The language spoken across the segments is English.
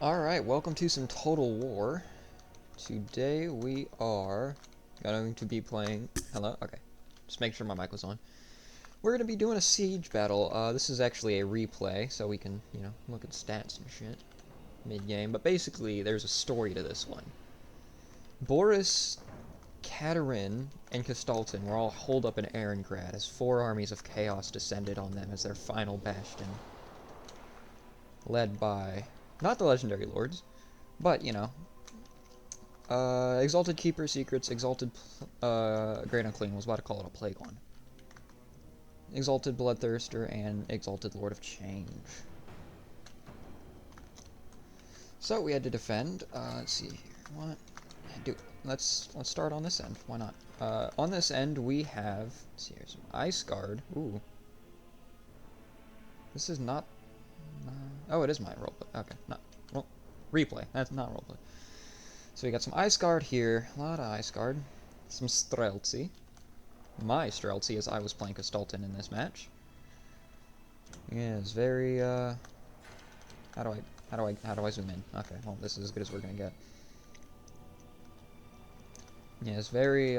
Alright, welcome to some Total War. Today we are going to be playing... Hello? Okay. Just make sure my mic was on. We're going to be doing a siege battle. This is actually a replay, so we can, look at stats and shit mid-game. But basically, there's a story to this one. Boris, Katerin, and Kislev were all holed up in Erengrad as 4 armies of chaos descended on them as their final bastion. Led by, not the legendary lords, but, Exalted Keeper Secrets, Exalted Great Unclean, was about to call it a Plague One. Exalted Bloodthirster, and Exalted Lord of Change. So we had to defend. Let's see here. What? Let's start on this end. Why not? On this end we have. Let's see here, some Ice Guard. Ooh. This is not. Oh, it is my roleplay. Okay, not well. Replay. That's not roleplay. So we got some Ice Guard here, a lot of Ice Guard, some Streltsy. My Streltsy, as I was playing Kislev in this match. Yeah, it's very, how do I zoom in? Okay, well, this is as good as we're gonna get. Yeah, it's very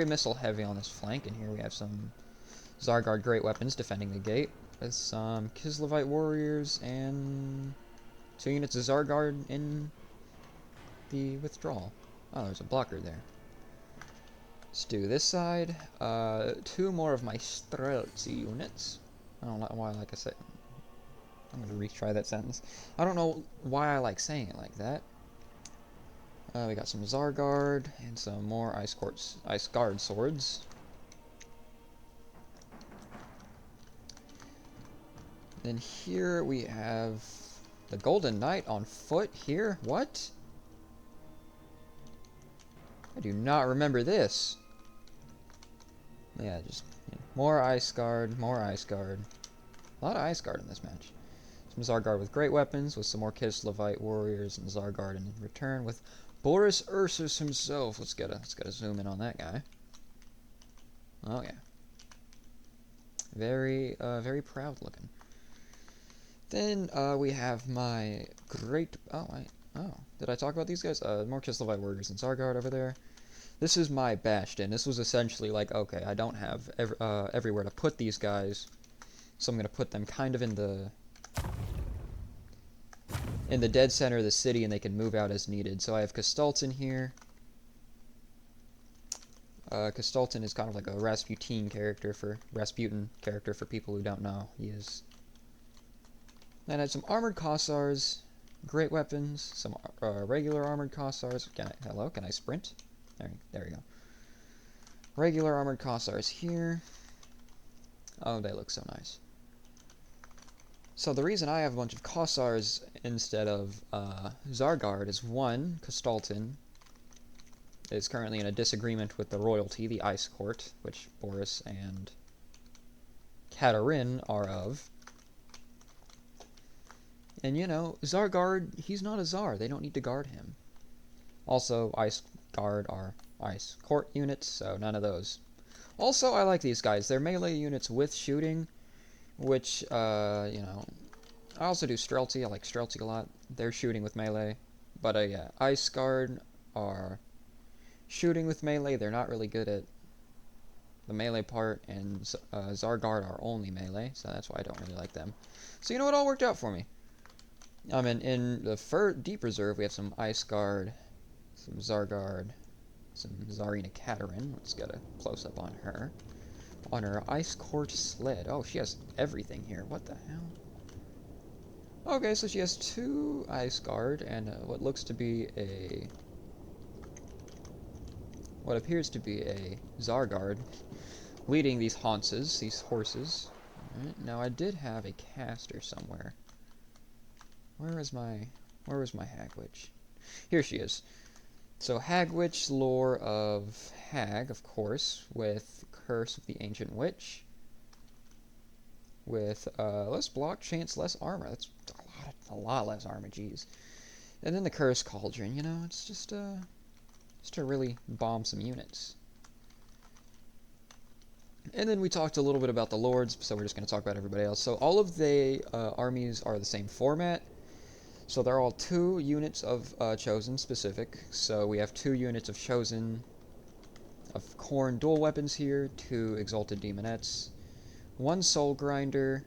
missile heavy on this flank, and here we have some Zargard Great Weapons defending the gate, with some Kislevite Warriors, and 2 units of Zargard in the withdrawal. Oh, there's a blocker there. Let's do this side. 2 more of my Streltsy units. I don't know why I say. I'm gonna retry that sentence. I don't know why I like saying it like that. We got some Zargard and some more Ice Guard swords. Then here we have the Golden Knight on foot here. What? I do not remember this. Yeah, just more Ice Guard, more Ice Guard. A lot of Ice Guard in this match. Some Zargard with great weapons, with some more Kislevite warriors, and Zargard in return with Boris Ursus himself. Let's get a zoom in on that guy. Oh yeah, very proud looking. Then we have my great. Did I talk about these guys? More Kislevite warriors and Zargard over there. This is my bastion. This was essentially like, okay, I don't have everywhere to put these guys, so I'm gonna put them kind of in the dead center of the city, and they can move out as needed. So I have Kislev here. Kislev is kind of like a Rasputin character for people who don't know. He is. Then I had some armored Kossars, great weapons, some regular armored Kossars. Hello, can I sprint? There we go. Regular armored Kossars here. Oh, they look so nice. So the reason I have a bunch of Kossars instead of Zargard is, one, Kislev is currently in a disagreement with the royalty, the Ice Court, which Boris and Katerin are of. And Zargard, he's not a Tsar. They don't need to guard him. Also, Ice Guard are Ice Court units, so none of those. Also, I like these guys. They're melee units with shooting, which, I also do Streltsy. I like Streltsy a lot. They're shooting with melee. But, yeah, Ice Guard are shooting with melee. They're not really good at the melee part, and Zargard are only melee, so that's why I don't really like them. So, it all worked out for me. In the Deep Reserve, we have some Ice Guard, some Zargard, some Tsarina Katerin. Let's get a close-up on her. On her Ice Court sled. Oh, she has everything here. What the hell? Okay, so she has 2 Ice Guard and what appears to be a Zargard leading these horses. Alright, now I did have a caster somewhere. Where was my Hagwitch? Here she is. So Hagwitch, lore of Hag, of course, with Curse of the Ancient Witch, with less block chance, less armor. That's a lot less armor, geez. And then the Curse Cauldron. It's just to really bomb some units. And then we talked a little bit about the lords, so we're just going to talk about everybody else. So all of the armies are the same format. So they're all 2 units of Chosen specific. So we have 2 units of Chosen of Khorne dual weapons here, 2 Exalted Demonettes, 1 Soul Grinder.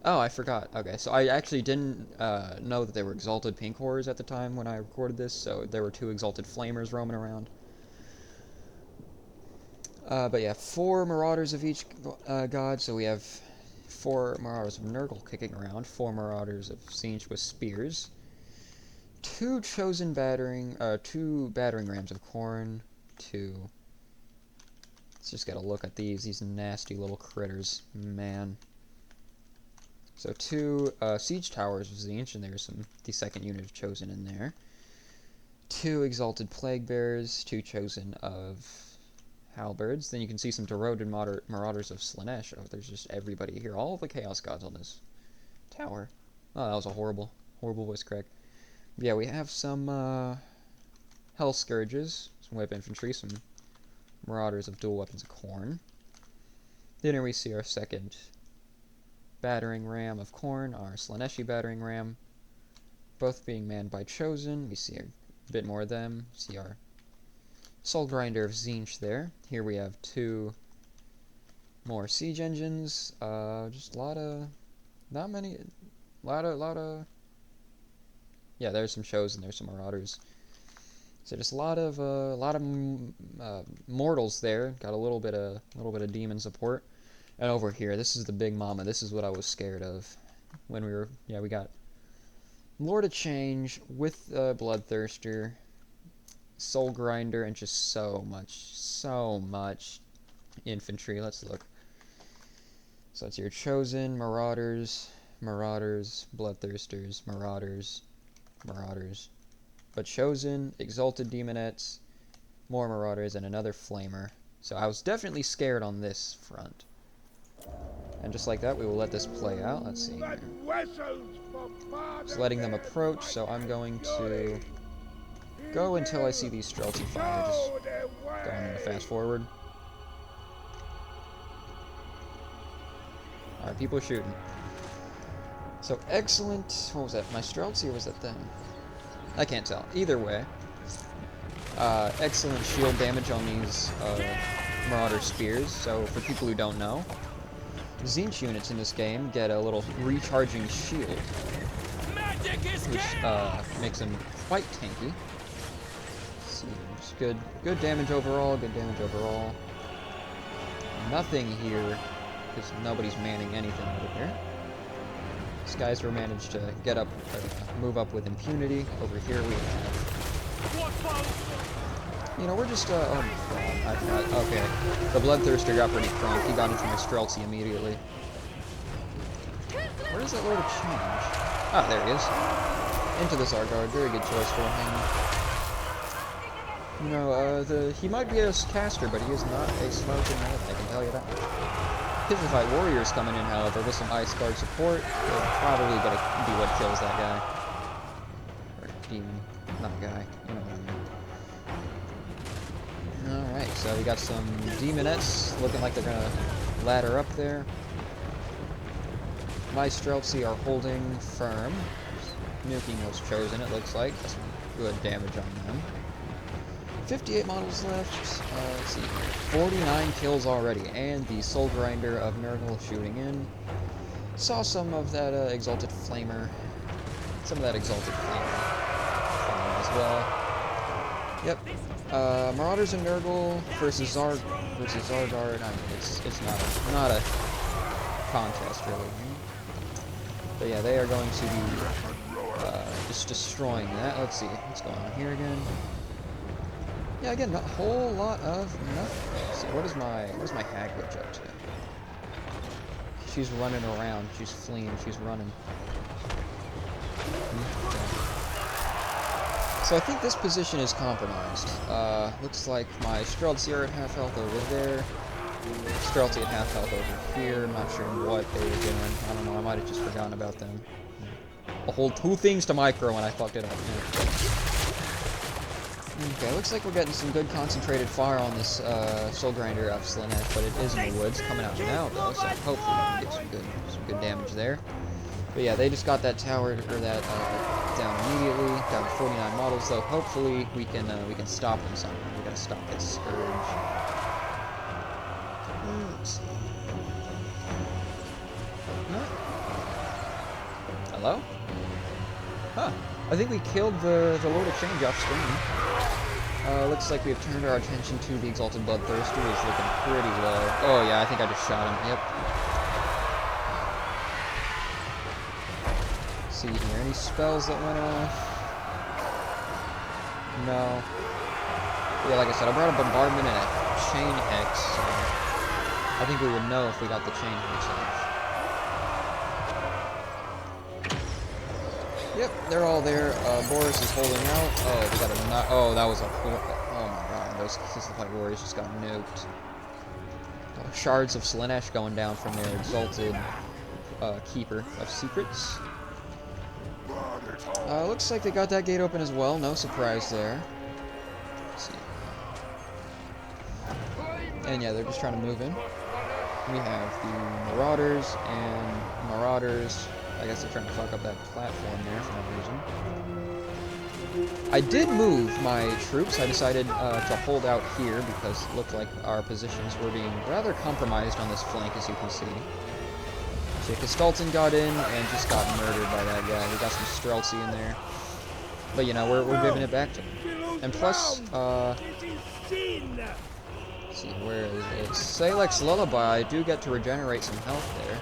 Oh, I forgot. Okay, so I actually didn't know that they were Exalted Pink Horrors at the time when I recorded this, so there were 2 Exalted Flamers roaming around. But yeah, 4 Marauders of each god, so we have 4 Marauders of Nurgle kicking around, 4 Marauders of Tzeentch with spears, 2 Chosen battering, 2 battering rams of Khorne, 2. Let's just get a look at these nasty little critters, man. So 2 siege towers of Tzeentch, and there's the second unit of Chosen in there. 2 exalted plague bears, 2 Chosen of halberds. Then you can see some deroded marauders of Slaanesh. Oh, there's just everybody here. All of the chaos gods on this tower. Oh, that was a horrible voice crack. Yeah, we have some hell scourges, some whip infantry, some marauders of dual weapons of Khorne. Then here we see our second battering ram of Khorne, our Slaaneshi battering ram, both being manned by Chosen. We see a bit more of them. See our Soul Grinder of Tzeentch there. Here we have 2 more siege engines. Just a lot of, not many, lot of. Yeah, there's some Chosen. There's some Marauders. So just a lot of mortals there. Got a little bit of demon support. And over here, this is the big mama. This is what I was scared of when we were. Yeah, we got Lord of Change with Bloodthirster, Soul Grinder, and just so much infantry. Let's look. So it's your Chosen, Marauders, Bloodthirsters, Marauders. But Chosen, Exalted Demonettes, more Marauders, and another Flamer. So I was definitely scared on this front. And just like that, we will let this play out. Let's see here. Just letting them approach, so I'm going to go until I see these Streltsy fire. Just going to fast forward. Alright, people are shooting. So excellent. What was that? My Streltsy, or was that them? I can't tell. Either way, excellent shield damage on these Marauder spears. So for people who don't know, Tzeentch units in this game get a little recharging shield, which makes them quite tanky. Let's see, just good damage overall. Nothing here, because nobody's manning anything over here. These guys were managed to get up, move up with impunity. Over here we have, you know, we're just, oh, I forgot, okay. The Bloodthirster got pretty crunk. He got into my Streltsy immediately. Where is that Lord of Change? Ah, there he is. Into this Argard. Very good choice for him. You know, he might be a caster, but he is not a smoking knight, I can tell you that. Kislev warriors coming in, however, with some Ice Guard support, they're probably gonna be what kills that guy. Or demon, not guy, you know what I mean. Alright, so we got some Demonettes looking like they're gonna ladder up there. My Streltsy are holding firm. Nuking those Chosen, it looks like. That's some good damage on them. 58 models left. Let's see here. 49 kills already, and the Soul Grinder of Nurgle shooting in. Saw some of that Exalted Flamer. Some of that Exalted Flamer as well. Yep. Marauders and Nurgle versus Zargard. I mean, it's not a contest really. But yeah, they are going to be just destroying that. Let's see what's going on here again. Yeah, again, a whole lot of nothing. Let's see, where's my Hag Witch up to? She's running around. She's fleeing. She's running. So I think this position is compromised. Looks like my Streltsy are at half health over there. Streltsy at half health over here. I'm not sure what they were doing. I don't know. I might have just forgotten about them. A whole 2 things to micro and I fucked it up. Okay, looks like we're getting some good concentrated fire on this Soul Grinder of Slaanesh, but it is in the woods. Coming out now, though, so hopefully we can get some good damage there. But yeah, they just got that tower, or that, down immediately. Down to 49 models, though. Hopefully, we can stop them somehow. We gotta stop this scourge. Let's see. Hello? Huh. I think we killed the Lord of Change off screen. Looks like we've turned our attention to the Exalted Bloodthirster, who's looking pretty low. Oh yeah, I think I just shot him. Yep. Let's see here, any spells that went off? No. Yeah, like I said, I brought a Bombardment and a Chain Hex, so I think we would know if we got the Chain Hex off. Yep, they're all there. Boris is holding out. Oh, we got a... Oh, that was a... Oh my god, those Kislev warriors just got nuked. Shards of Slaanesh going down from their Exalted Keeper of Secrets. Looks like they got that gate open as well. No surprise there. Let's see. And yeah, they're just trying to move in. We have the Marauders and Marauders. I guess they're trying to fuck up that platform there for no reason. I did move my troops. I decided to hold out here because it looked like our positions were being rather compromised on this flank, as you can see. So Kistalton got in and just got murdered by that guy. We got some Streltsy in there. But, you know, we're giving it back to him. And plus, let's see, where is it? Salek's Lullaby. I do get to regenerate some health there.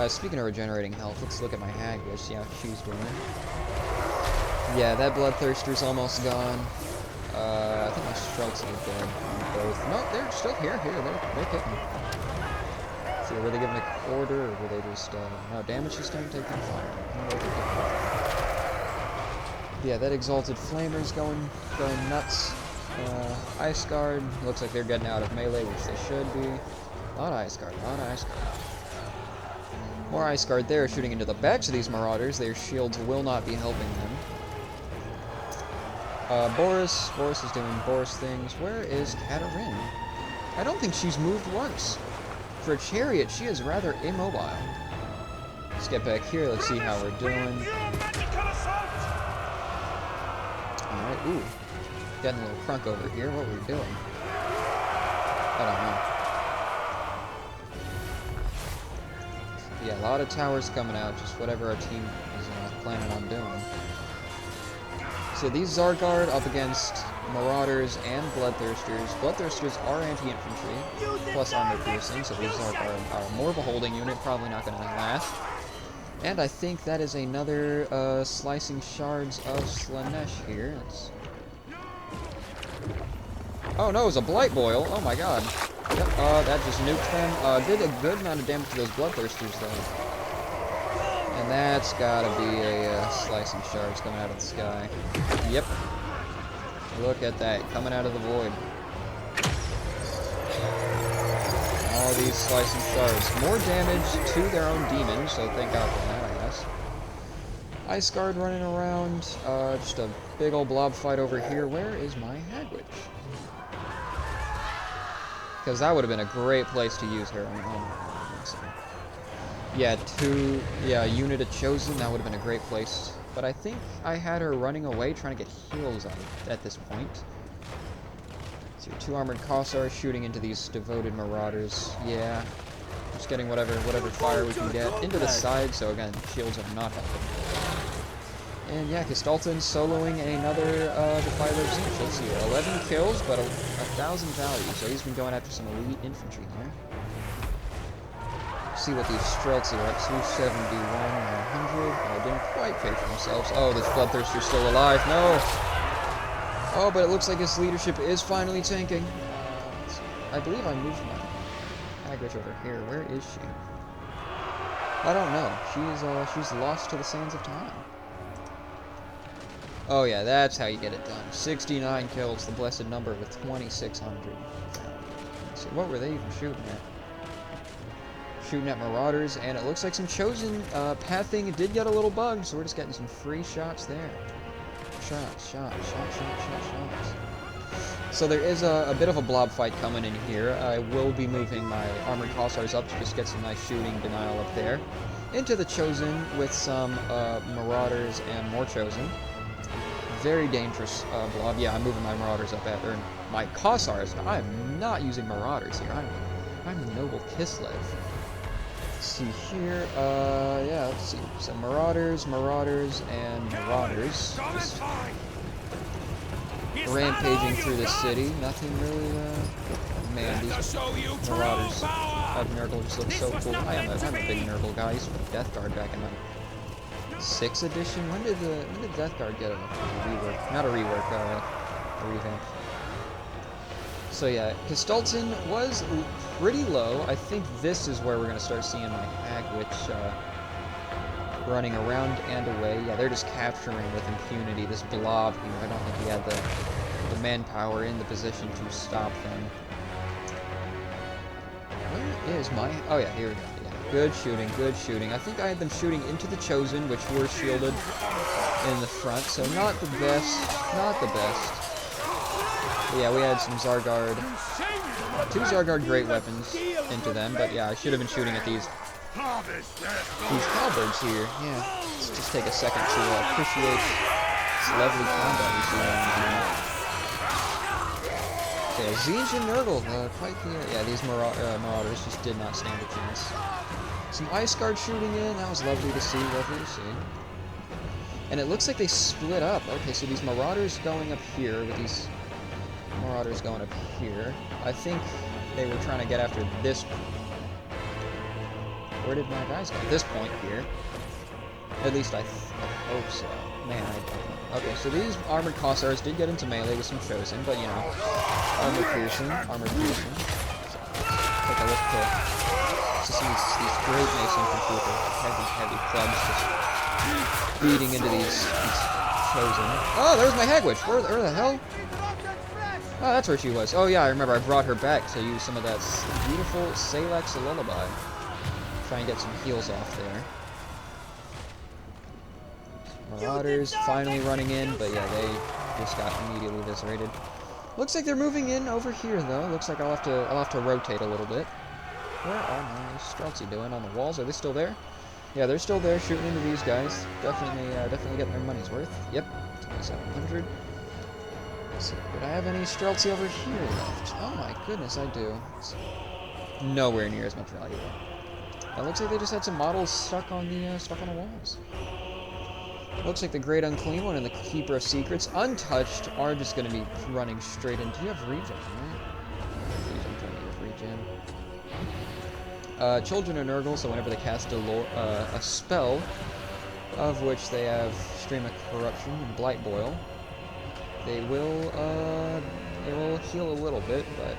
Speaking of regenerating health, let's look at my Hagrid, see how she's doing. Yeah, that Bloodthirster's almost gone. I think my Streltsy are dead on both. No, they're still here. They're kicking. See, were they giving a quarter, or were they just, no, damage this time, taking fire. Yeah, that Exalted Flamer's going nuts. Ice Guard, looks like they're getting out of melee, which they should be. A lot of Ice Guard, More Ice Guard there, shooting into the backs of these Marauders. Their shields will not be helping them. Boris is doing Boris things. Where is Katarine? I don't think she's moved once. For a Chariot, she is rather immobile. Let's get back here, let's see how we're doing. Alright, ooh. Getting a little crunk over here. What were we doing? I don't know. Yeah, a lot of towers coming out, just whatever our team is planning on doing. So these Zargard up against Marauders and Bloodthirsters. Bloodthirsters are anti-infantry, plus armor piercing, so these Zargard are more of a holding unit, probably not going to last. And I think that is another slicing shards of Slaanesh here. Oh no, it was a Blight Boil. Oh my god. Yep, that just nuked them. Did a good amount of damage to those Bloodthirsters, though. And that's gotta be a slicing shards coming out of the sky. Yep. Look at that, coming out of the void. All these slicing shards. More damage to their own demons, so thank God for that, I guess. Ice Guard running around. Just a big old blob fight over here. Where is my Hagrid? Because that would have been a great place to use her. Yeah, unit of Chosen, that would have been a great place. But I think I had her running away, trying to get heals out at this point. So 2 armored Kossars shooting into these devoted Marauders. Yeah, just getting whatever fire we can get into the side. So again, shields are not helping. And yeah, Kistalton soloing another Defiler of Zinch. Let's see, 11 kills, but 1,000 value. So he's been going after some elite infantry there. See what these Streltsy are up to. 71, 100. Didn't quite pay for themselves. Oh, this Bloodthirster's still alive. No! Oh, but it looks like his leadership is finally tanking. I believe I moved my Hagrid over here. Where is she? I don't know. She's lost to the sands of time. Oh yeah, that's how you get it done. 69 kills, the blessed number with 2,600. Let's see, what were they even shooting at? Shooting at Marauders, and it looks like some Chosen pathing did get a little bugged, so we're just getting some free shots there. Shots. So there is a bit of a blob fight coming in here. I will be moving my armored Kossars up to just get some nice shooting denial up there. Into the Chosen with some Marauders and more Chosen. Very dangerous blob. Yeah, I'm moving my Marauders up at, or my Kossars. I'm not using Marauders here. I'm Noble Kislev. Let's see here. Yeah, let's see. So Marauders, and Marauders. Just rampaging through the city. Nothing really, man, these Marauders of Nurgle just look so cool. I'm a big Nurgle guy. I used to put Death Guard back in my 6th edition. When did Death Guard get a rework? Not a rework, a revamp. So yeah, Kislev was pretty low. I think this is where we're going to start seeing my Hagwitch running around and away. Yeah, they're just capturing with impunity this blob here. I don't think he had the manpower in the position to stop them. Where is my... Oh yeah, here we go. Yeah. Good shooting, good shooting. I think I had them shooting into the Chosen, which were shielded in the front, so not the best. Not the best. But yeah, we had some Zargard, 2 Zargard great weapons into them, but yeah, I should have been shooting at these halberds here. Yeah, let's just take a second to appreciate this lovely combat we see on here. Yeah, Zinj and Nurgle, quite the... yeah, these Marauders just did not stand a chance. Some Ice Guard shooting in, that was lovely to see, lovely to see. And it looks like they split up. Okay, so these Marauders going up here with these... Marauders going up here. I think they were trying to get after this. Where did my guys go? This point here. At least I hope so. Man, I don't know. Okay, so these armored Kossars did get into melee with some Chosen, but you know, armor piercing. So, take a look to see these great Mason infantry with their heavy clubs just beating into these Chosen. Oh, there's my Hagwitch. Where the hell? Oh, that's where she was. Oh yeah, I remember I brought her back to use some of that beautiful Salak's Lullaby. Try and get some heals off there. Marauders finally running in, but yeah, they just got immediately eviscerated. Looks like they're moving in over here though. Looks like I'll have to rotate a little bit. Where are my Streltsy doing on the walls? Are they still there? Yeah, they're still there shooting into these guys. Definitely getting their money's worth. Yep, 2700. Let's see, would I have any Streltsy over here left? Oh my goodness, I do. It's nowhere near as much value though. It looks like they just had some models stuck on the walls. Looks like the Great Unclean One and the Keeper of Secrets, untouched, are just going to be running straight into... You have regen, right? Regen, plenty of regen. Children of Nurgle, so whenever they cast a spell, of which they have Stream of Corruption and Blight Boil, they will heal a little bit, but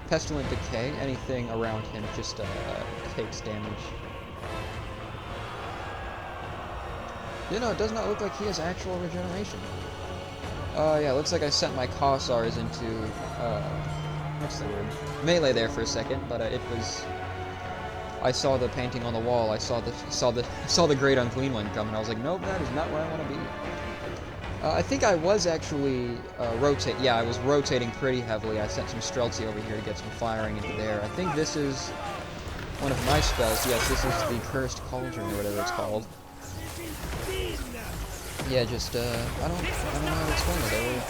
Pestilent Decay, anything around him just takes damage. You know, it does not look like he has actual regeneration. Yeah, looks like I sent my Kossars into, what's the word? Melee there for a second, but it was... I saw the painting on the wall, I saw the Great Unclean One come, and I was like, nope, that is not where I want to be. I think I was actually I was rotating pretty heavily. I sent some Streltsy over here to get some firing into there. I think this is one of my spells. Yes, this is the Cursed Cauldron or whatever it's called. Yeah, just, I don't know how to explain it.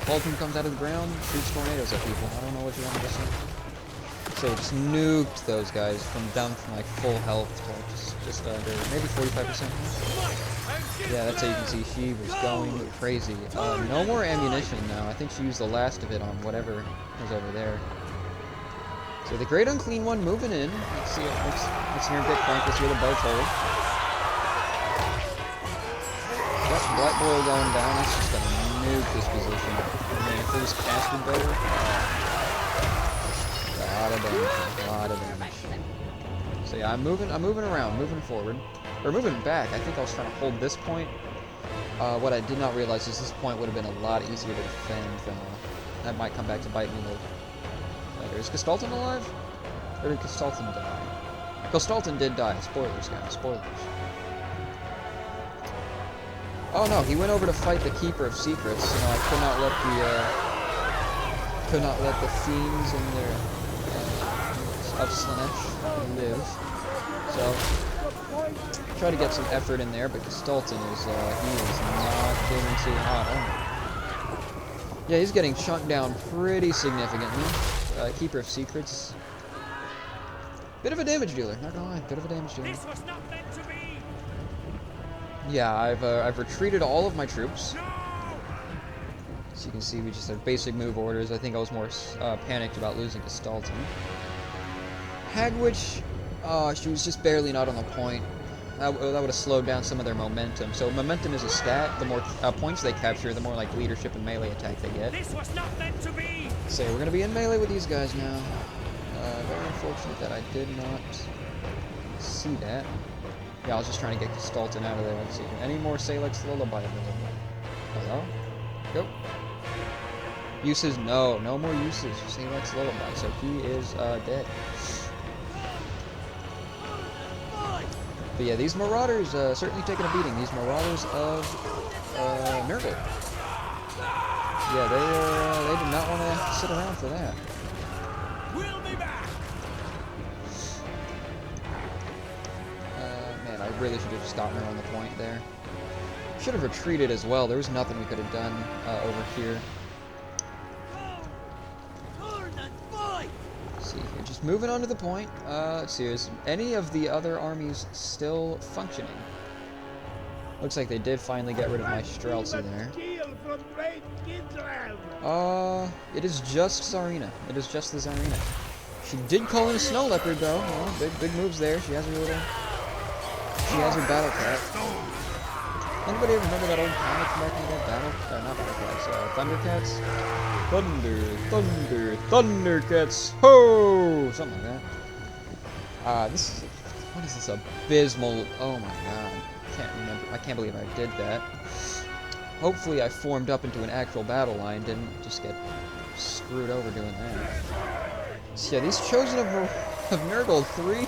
Cauldron comes out of the ground, shoots tornadoes at people. I don't know what you want me to say. So just nuked those guys down from like full health to just under maybe 45%. Yeah, that's how you can see she was going crazy. No more ammunition now. I think she used the last of it on whatever was over there. So the Great Unclean One moving in. Let's see. Let's hear him get crankless with a bow toll. Yep, Black Boil going down. That's just gonna nuke this position. I mean, if it was casted better, a lot of damage. So yeah, I'm moving around, moving forward. Or moving back. I think I was trying to hold this point. What I did not realize is this point would have been a lot easier to defend than that might come back to bite me later. Is Kislev alive? Or did Kislev die? Kislev did die. Spoilers, guys. Spoilers. Oh no, he went over to fight the Keeper of Secrets. You know, I could not let the fiends in their of Slanesh live. So try to get some effort in there, but Gestalten is he is not doing too hot. Oh. Yeah, he's getting chunked down pretty significantly. Keeper of Secrets. Bit of a damage dealer, not gonna lie, bit of a damage dealer. This was not meant to be. Yeah, I've retreated all of my troops. As you can see, we just have basic move orders. I think I was more panicked about losing to Gestalten. Hagwitch, she was just barely not on the point. That would have slowed down some of their momentum. So momentum is a stat. The more points they capture, the more like leadership and melee attack they get. This was not meant to be. So we're gonna be in melee with these guys now. Very unfortunate that I did not see that. Yeah, I was just trying to get Gestalten out of there. Let's see. Any more Salix Lullaby available? Hello? Go. Uses? No more uses. Salix Lullaby. So he is dead. But yeah, these Marauders certainly taking a beating. These Marauders of Nurgle. Yeah, they did not want to sit around for that. We'll be back. Man, I really should have stopped her on the point there. Should have retreated as well. There was nothing we could have done over here. Let's see here, just moving on to the point. Let's see, is any of the other armies still functioning? Looks like they did finally get rid of my Streltsy there. It is just Tsarina. It is just the Tsarina. She did call in a Snow Leopard though. Well, big moves there. She has her Battle Cat. Anybody remember that old comic from back in the day? Not Battle Cats, Thundercats. Ho! Something like that. What is this abysmal? Oh my god. Can't remember. I can't believe I did that. Hopefully I formed up into an actual battle line, didn't just get screwed over doing that. So yeah, these Chosen of Nurgle, 3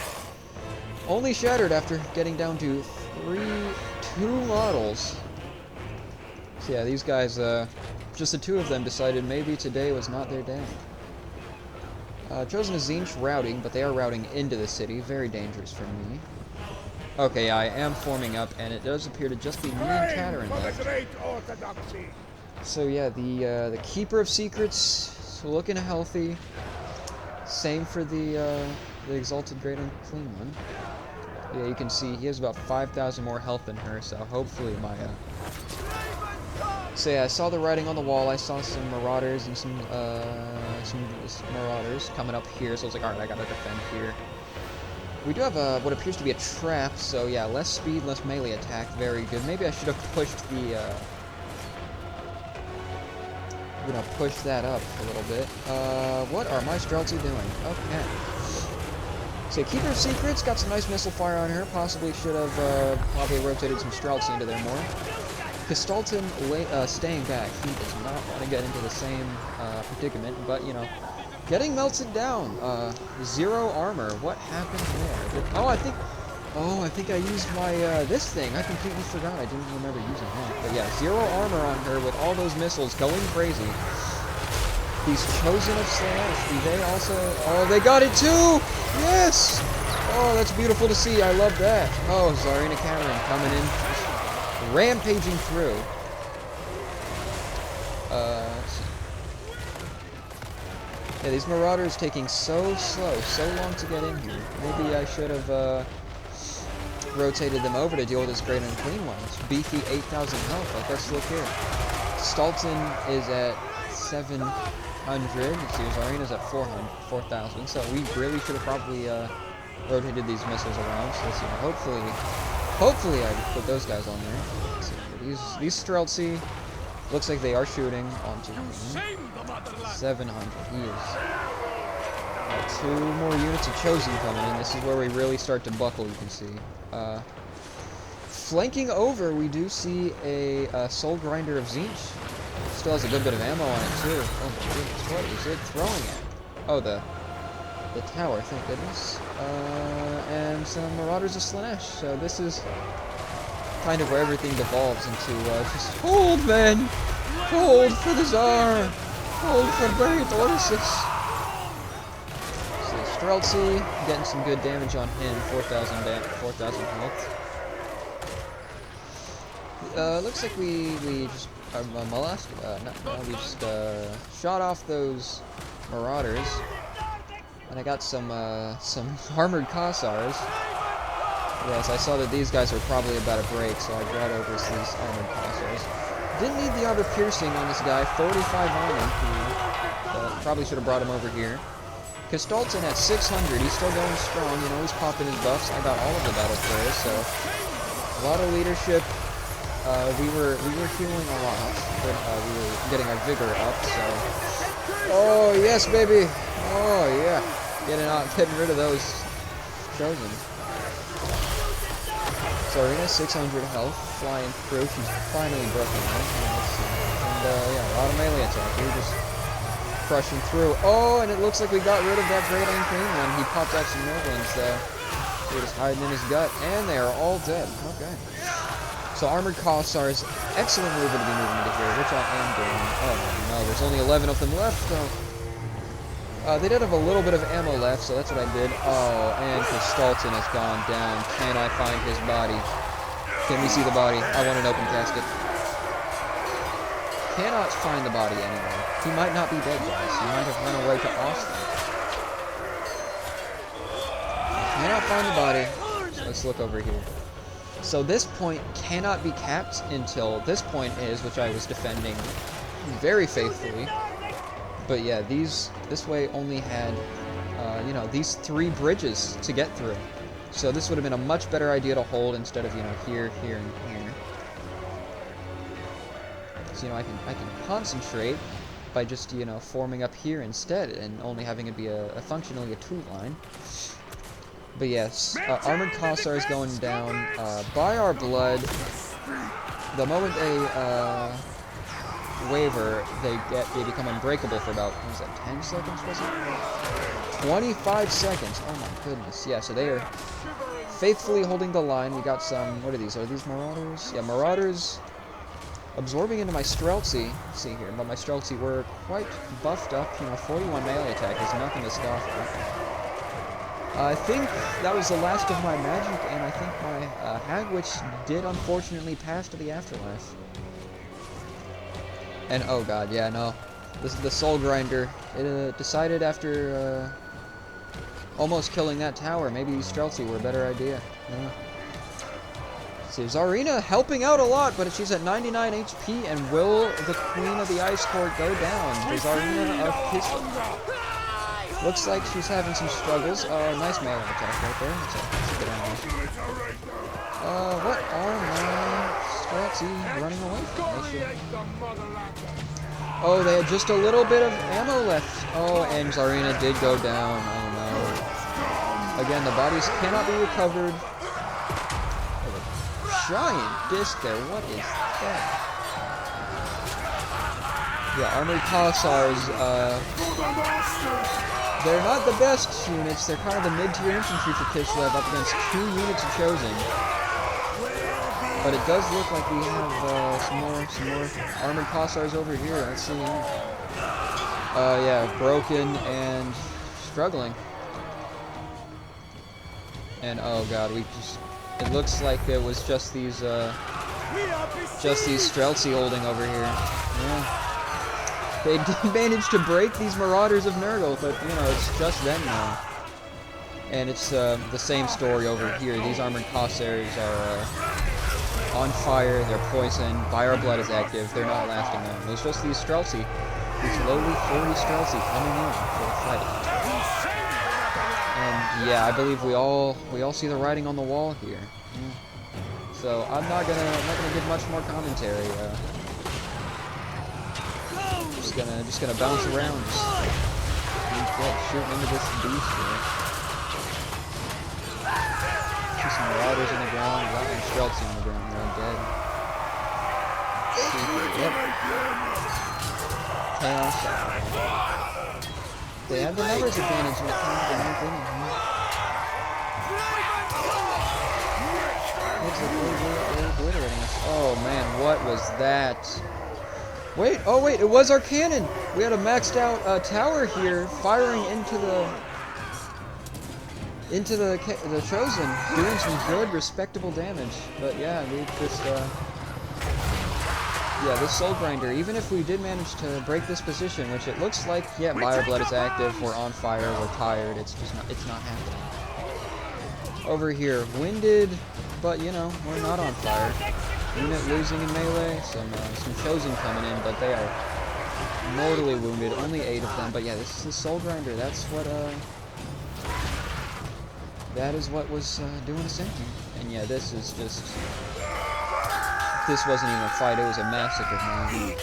only shattered after getting down to 2 models. So yeah, these guys, just the 2 of them decided maybe today was not their day. Chosen of Tzeentch routing, but they are routing into the city. Very dangerous for me. Okay, I am forming up, and it does appear to just be me and Caterin left. So yeah, the Keeper of Secrets looking healthy. Same for the Exalted Great Unclean One. Yeah, you can see he has about 5,000 more health than her, so hopefully my... So yeah, I saw the writing on the wall. I saw some Marauders and some Marauders coming up here, so I was like, alright, I gotta defend here. We do have what appears to be a trap, so yeah, less speed, less melee attack, very good. Maybe I should have pushed the, push that up a little bit. What are my Streltsy doing? Okay. So Keeper of Secrets, got some nice missile fire on her, possibly should have, probably rotated some Streltsy into there more. Gestalten staying back, he does not want to get into the same, predicament, but, you know, getting melted down. 0 armor. What happened there? I think I used my, this thing. I completely forgot. I didn't remember using that. But yeah, 0 armor on her with all those missiles going crazy. These Chosen of Slanesh, they also... Oh, they got it too! Yes! Oh, that's beautiful to see. I love that. Oh, Tsarina Cameron coming in. Just rampaging through. Let's see. Yeah, these Marauders taking so slow, so long to get in here. Maybe I should have rotated them over to deal with this Great Unclean One. It's beefy 8,000 health. Like, let's look here. Gestalten is at 700. Let's see, Tsarina's at 4,000. So we really should have probably rotated these missiles around. So let's see. Hopefully I put those guys on there. Let's see. These Streltsy looks like they are shooting onto him. 700. He is. 2 more units of Chosen coming in. This is where we really start to buckle, you can see. Flanking over, we do see a Soul Grinder of Tzeentch. Still has a good bit of ammo on it, too. Oh my goodness, what is it throwing at? Oh, the tower, thank goodness. And some Marauders of Slanesh. So this is kind of where everything devolves into just hold, men! Hold for the Tsar! Hold for Buried Orsis! So Streltsy getting some good damage on him, 4,000 health. Looks like we just we just shot off those marauders, and I got some armored Kossars. Yes, I saw that these guys were probably about to break, so I brought over these armored Kossars. Didn't need the armor piercing on this guy, 45 armor. Probably should have brought him over here. Kistalton at 600, he's still going strong, you know, he's popping his buffs. I got all of the battle prayers, so a lot of leadership. We were healing a lot, but we were getting our vigor up, so... Oh, yes, baby! Oh, yeah. Getting rid of those chosen. Tsarina, 600 health, flying through. She's finally broken out. And, yeah, a lot of melee attack. We're just crushing through. Oh, and it looks like we got rid of that Great Unclean one. He popped out some Noblins, they were just hiding in his gut, and they are all dead. Okay. So Armored Kossars, excellent move to be moving into here, which I am doing. Oh no, there's only 11 of them left, though. They did have a little bit of ammo left, so that's what I did. Oh, and Kistalton has gone down. Can I find his body? Can we see the body? I want an open casket. Cannot find the body anywhere. He might not be dead, guys. He might have run away to Austin. Cannot find the body. So let's look over here. So this point cannot be capped until this point is, which I was defending very faithfully. But yeah, this way only had, you know, these 3 bridges to get through. So this would have been a much better idea to hold instead of, you know, here, here, and here. So, you know, I can concentrate by just, you know, forming up here instead and only having it be functionally a 2-line. But yes, Armored Kossar is going down by our blood. The moment they waver, they become unbreakable for about, what was that, 10 seconds, was it? 25 seconds, oh my goodness. Yeah, so they are faithfully holding the line. We got some, what are these Marauders? Yeah, Marauders absorbing into my Streltsy. See here, but my Streltsy were quite buffed up. You know, 41 melee attack is nothing to scoff at. I think that was the last of my magic, and I think my hag, which did unfortunately pass to the afterlife. And oh god, yeah, no. This is the Soul Grinder. It decided after almost killing that tower, maybe Streltsy were a better idea. Yeah. See, Tsarina helping out a lot, but she's at 99 HP, and will the Queen of the Ice Court go down? The Tsarina of Kislev. Looks like she's having some struggles. Nice melee attack right there. That's a good animation. What are my Streltsy running away from? Oh, they had just a little bit of ammo left. Oh, and Tsarina did go down. Oh no. Again, the bodies cannot be recovered. Oh, a giant disc there. What is that? Yeah, Armored Kossars, they're not the best units. They're kind of the mid-tier infantry for Kislev up against 2 units of Chosen. But it does look like we have some more Armored Kossars over here. Let's see. Yeah, broken and struggling. And oh god, it looks like it was just these Streltsy holding over here. Yeah. They did manage to break these Marauders of Nurgle, but, you know, it's just them now. And it's the same story over here. These Armored Kossars are on fire, they're poisoned, Fire Blood is active, they're not lasting long. It's just these Streltsy, these lowly 40 Streltsy coming in for the fight. And yeah, I believe we all see the writing on the wall here. Yeah. So I'm not gonna give much more commentary. Just gonna bounce around, shooting into this beast here. See some Marauders in the ground, a lot of Streltsy on the ground, they're all dead. Yep. Chaos. They have the numbers advantage when it comes to the ninth inning. It looks like they're obliterating us. Oh man, what was that? Wait, oh wait, it was our cannon! We had a maxed out tower here, firing into the Chosen, doing some good, respectable damage. But yeah, we just, yeah, this Soul Grinder, even if we did manage to break this position, which it looks like, yeah, Blood is active, we're on fire, we're tired, it's not happening. Over here, winded, but you know, we're not on fire. Unit losing in melee, some Chosen coming in, but they are mortally wounded, only 8 of them. But yeah, this is the Soul Grinder, that's what, that is what was doing us in here. And yeah, this is just, this wasn't even a fight, it was a massacre, man.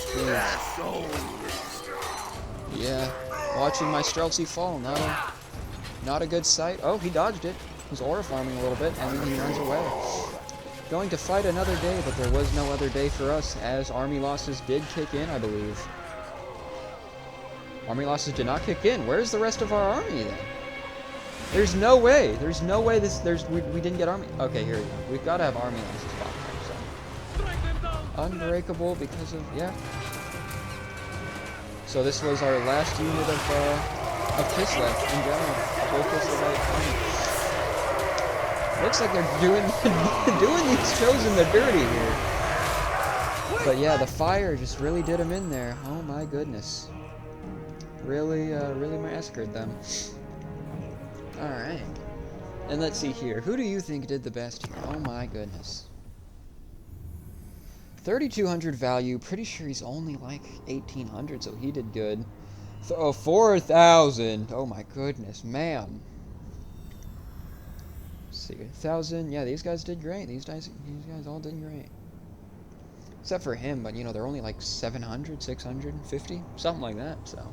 Yeah, watching my Streltsy fall, not a good sight. Oh, he dodged it. He's aura farming a little bit, and then he runs away. Going to fight another day, but there was no other day for us, as army losses did kick in, I believe. Army losses did not kick in. Where's the rest of our army, then? There's no way. There's no way we didn't get army. Okay, here we go. We've got to have army losses back there, so. Unbreakable because of, yeah. So this was our last unit of Kislev in general. Full Kislevite army. Looks like they're doing these Chosen the dirty here. But yeah, the fire just really did them in there. Oh my goodness. Really massacred them. Alright. And let's see here. Who do you think did the best here? Oh my goodness. 3,200 value. Pretty sure he's only like 1,800, so he did good. Oh, 4,000. Oh my goodness, man. See, 1,000. Yeah, these guys did great. These guys all did great. Except for him, but you know, they're only like 700, 650, something like that. So,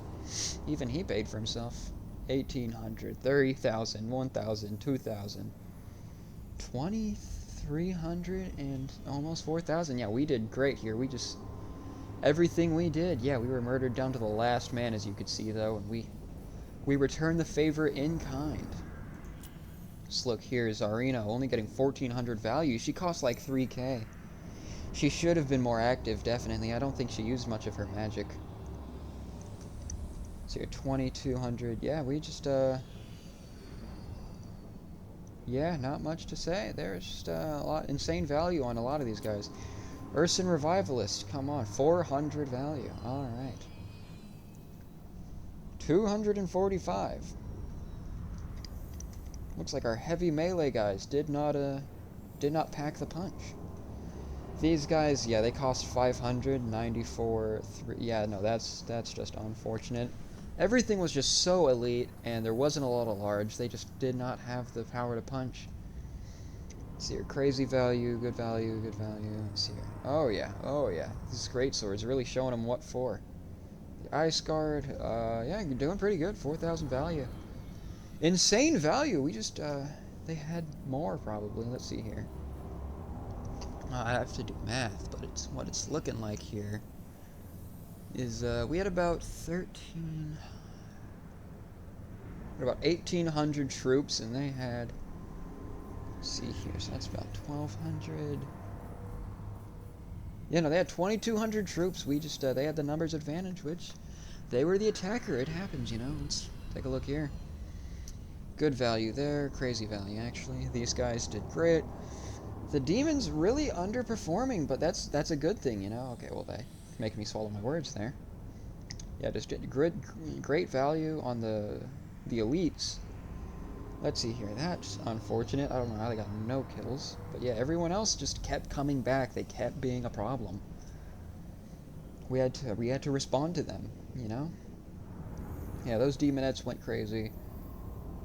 even he paid for himself. 1,800, 30,000, 1,000, 2,000, 2,300, and almost 4,000. Yeah, we did great here. We just, everything we did. Yeah, we were murdered down to the last man, as you could see, though, and we returned the favor in kind. Just look here, Zarina only getting 1,400 value. She costs like 3k. She should have been more active, definitely. I don't think she used much of her magic. So you're 2,200. Yeah, we just, yeah, not much to say. There's just a lot, insane value on a lot of these guys. Urson Revivalist, come on, 400 value. Alright. 245. Looks like our heavy melee guys did not pack the punch. These guys, yeah, they cost 594. Yeah, no, that's just unfortunate. Everything was just so elite, and there wasn't a lot of large. They just did not have the power to punch. Let's see here, crazy value, good value, good value. Let's see here. Oh yeah. These great swords really showing them what for. The Ice Guard, yeah, you're doing pretty good. 4,000 value. Insane value. We just, they had more probably. Let's see here. I have to do math, but it's what it's looking like here. Is we had about 1,800 troops, and they had. Let's see here. So that's about 1,200. Yeah, no, they had 2,200 troops. We just they had the numbers advantage, which they were the attacker. It happens, you know. Let's take a look here. Good value there, crazy value actually. These guys did great. The demons really underperforming, but that's a good thing, you know. Okay, well they making me swallow my words there. Yeah, just did great value on the elites. Let's see here. That's unfortunate. I don't know how they got no kills, but yeah, everyone else just kept coming back. They kept being a problem. We had to respond to them, you know. Yeah, those demonettes went crazy.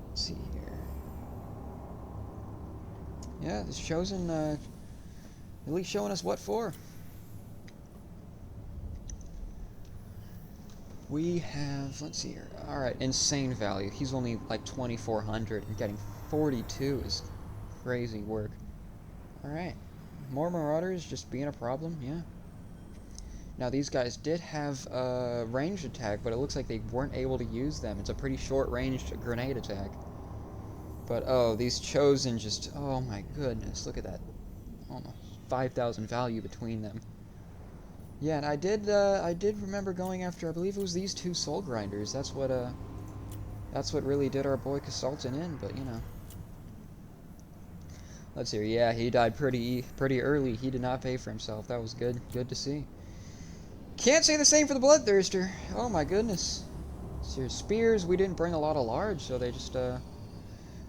Let's see here. Yeah, this Chosen, at least showing us what for. We have, let's see here. Alright, insane value. He's only like 2,400 and getting 42 is crazy work. Alright. More Marauders just being a problem, yeah. Now these guys did have a ranged attack, but it looks like they weren't able to use them. It's a pretty short-ranged grenade attack. But oh, these Chosen just, oh my goodness, look at that. almost 5,000 value between them. Yeah, and I did remember going after, I believe it was these two soul grinders. That's what really did our boy Consultant in, but you know. Let's see. Yeah, he died pretty early. He did not pay for himself. That was good to see. Can't say the same for the Bloodthirster. Oh my goodness. So spears, we didn't bring a lot of large, so they just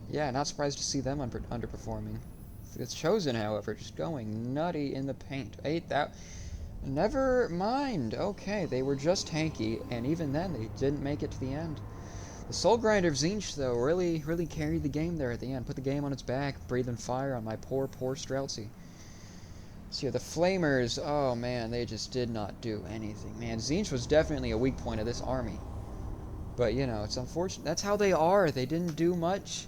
yeah, not surprised to see them underperforming. It's Chosen, however, just going nutty in the paint. 8,000. Never mind. Okay, they were just tanky, and even then, they didn't make it to the end. The Soul Grinder of Tzeentch, though, really carried the game there at the end. Put the game on its back, breathing fire on my poor Streltsy. So here, the Flamers, oh man, they just did not do anything. Man, Tzeentch was definitely a weak point of this army. But, you know, it's unfortunate. That's how they are. They didn't do much.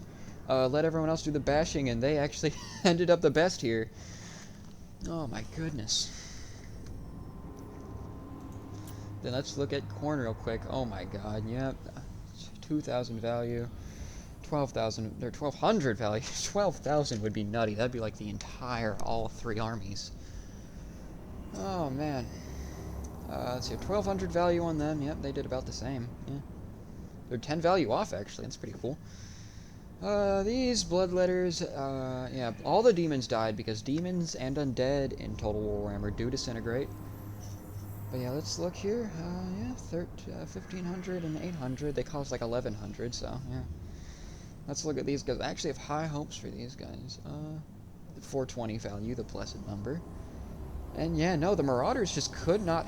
Let everyone else do the bashing, and they actually ended up the best here. Oh my goodness. Then let's look at corn real quick. Oh my god, yep. 2,000 value. 12,000, or 1,200 value. 12,000 would be nutty. That'd be like the entire, all three armies. Oh man. Let's see, 1,200 value on them. Yep, they did about the same. Yeah. They're 10 value off, actually. That's pretty cool. These bloodletters, yeah, all the demons died because demons and undead in Total War Warhammer do disintegrate. But yeah, let's look here. Yeah, 1,500 and 800. They cost like 1,100, so yeah. Let's look at these guys. I actually have high hopes for these guys. 420 value, the blessed number. And yeah, no, the Marauders just could not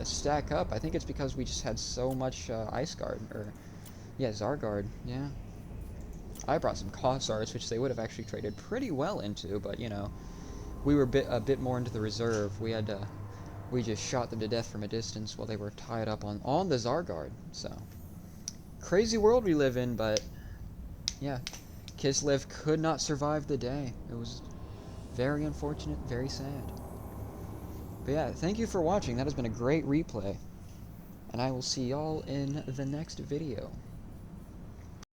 stack up. I think it's because we just had so much Ice Guard, or yeah, Zarguard. Yeah. I brought some Kossars, which they would have actually traded pretty well into, but you know, we were a bit more into the reserve. We just shot them to death from a distance while they were tied up on the Zarguard. So crazy world we live in, but yeah, Kislev could not survive the day. It was very unfortunate, very sad. But yeah, thank you for watching. That has been a great replay, and I will see y'all in the next video.